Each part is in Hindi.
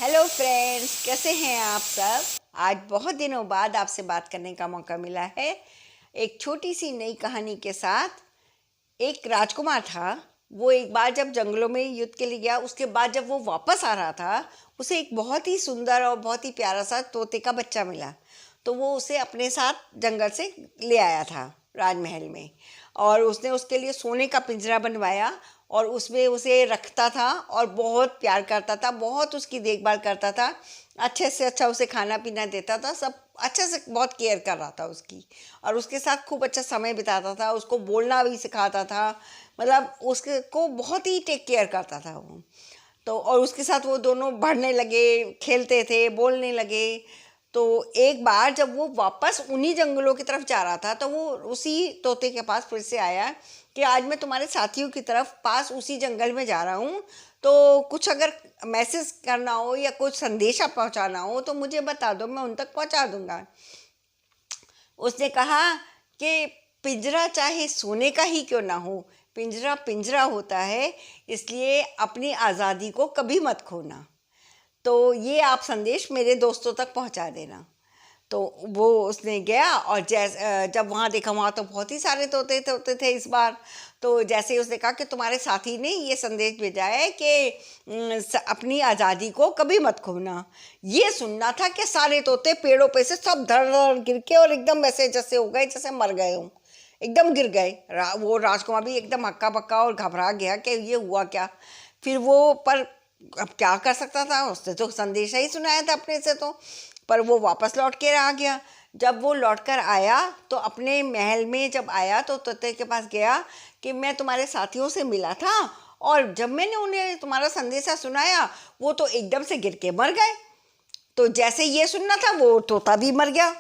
हेलो फ्रेंड्स, कैसे हैं आप सब। आज बहुत दिनों बाद आपसे बात करने का मौका मिला है एक छोटी सी नई कहानी के साथ। एक राजकुमार था। वो एक बार जब जंगलों में युद्ध के लिए गया, उसके बाद जब वो वापस आ रहा था, उसे एक बहुत ही सुंदर और बहुत ही प्यारा सा तोते का बच्चा मिला। तो वो उसे अपने साथ जंगल से ले आया था राजमहल में, और उसने उसके लिए सोने का पिंजरा बनवाया और उसमें उसे रखता था और बहुत प्यार करता था, बहुत उसकी देखभाल करता था, अच्छे से अच्छा उसे खाना पीना देता था, सब अच्छे से बहुत केयर कर रहा था उसकी। और उसके साथ खूब अच्छा समय बिताता था, उसको बोलना भी सिखाता था, मतलब उसके को बहुत ही टेक केयर करता था वो। तो और उसके साथ वो दोनों बढ़ने लगे, खेलते थे, बोलने लगे। तो एक बार जब वो वापस उन्हीं जंगलों की तरफ जा रहा था, तो वो उसी तोते के पास फिर से आया कि आज मैं तुम्हारे साथियों की तरफ पास उसी जंगल में जा रहा हूँ, तो कुछ अगर मैसेज करना हो या कुछ संदेशा पहुँचाना हो तो मुझे बता दो, मैं उन तक पहुँचा दूँगा। उसने कहा कि पिंजरा चाहे सोने का ही क्यों ना हो, पिंजरा पिंजरा होता है, इसलिए अपनी आज़ादी को कभी मत खोना। तो ये आप संदेश मेरे दोस्तों तक पहुंचा देना। तो वो उसने गया और जब वहाँ देखा, वहाँ तो बहुत ही सारे तोते तोते थे इस बार। तो जैसे ही उसने कहा कि तुम्हारे साथी ने ये संदेश भेजा है कि अपनी आज़ादी को कभी मत खोना, ये सुनना था कि सारे तोते पेड़ों पे से सब धड़ धड़ गिर के और एकदम वैसे जैसे हो गए जैसे मर गए हों, एकदम गिर गए। वो राजकुमार भी एकदम हक्का बक्का और घबरा गया कि ये हुआ क्या। फिर वो पर अब क्या कर सकता था, उसने तो संदेशा ही सुनाया था अपने से। तो पर वो वापस लौट के आ गया। जब वो लौट कर आया तो अपने महल में जब आया तो तोते के पास गया कि मैं तुम्हारे साथियों से मिला था, और जब मैंने उन्हें तुम्हारा संदेशा सुनाया वो तो एकदम से गिर के मर गए। तो जैसे ये सुनना था वो तोता भी मर गया,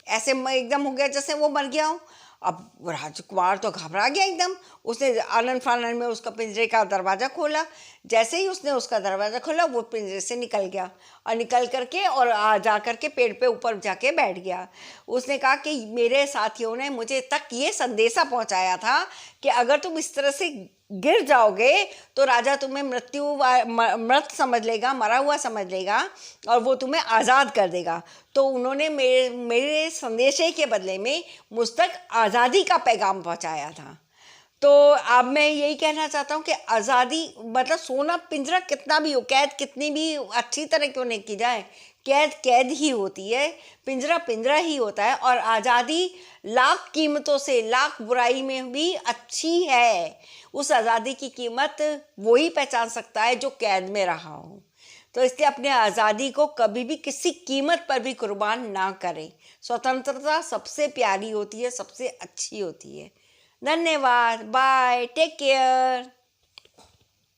ऐसे एकदम हो गया जैसे वो मर गया हो। अब राजकुमार तो घबरा गया एकदम। उसने आनन फानन में उसका पिंजरे का दरवाज़ा खोला। जैसे ही उसने उसका दरवाज़ा खोला वो पिंजरे से निकल गया और निकल करके और जा करके पेड़ पे ऊपर जाके बैठ गया। उसने कहा कि मेरे साथियों ने मुझे तक ये संदेशा पहुंचाया था कि अगर तुम इस तरह से गिर जाओगे तो राजा तुम्हें मृत समझ लेगा, मरा हुआ समझ लेगा, और वो तुम्हें आज़ाद कर देगा। तो उन्होंने मेरे संदेशे के बदले में मुझ तक आज़ादी का पैगाम पहुंचाया था। तो अब मैं यही कहना चाहता हूँ कि आज़ादी मतलब सोना पिंजरा कितना भी हो, कैद कितनी भी अच्छी तरह क्यों नहीं की जाए, कैद कैद ही होती है, पिंजरा पिंजरा ही होता है। और आज़ादी लाख कीमतों से, लाख बुराई में भी अच्छी है। उस आज़ादी की कीमत वही पहचान सकता है जो कैद में रहा हो। तो इसलिए अपने आज़ादी को कभी भी किसी कीमत पर भी कुर्बान ना करें। स्वतंत्रता सबसे प्यारी होती है, सबसे अच्छी होती है। धन्यवाद, बाय, टेक केयर।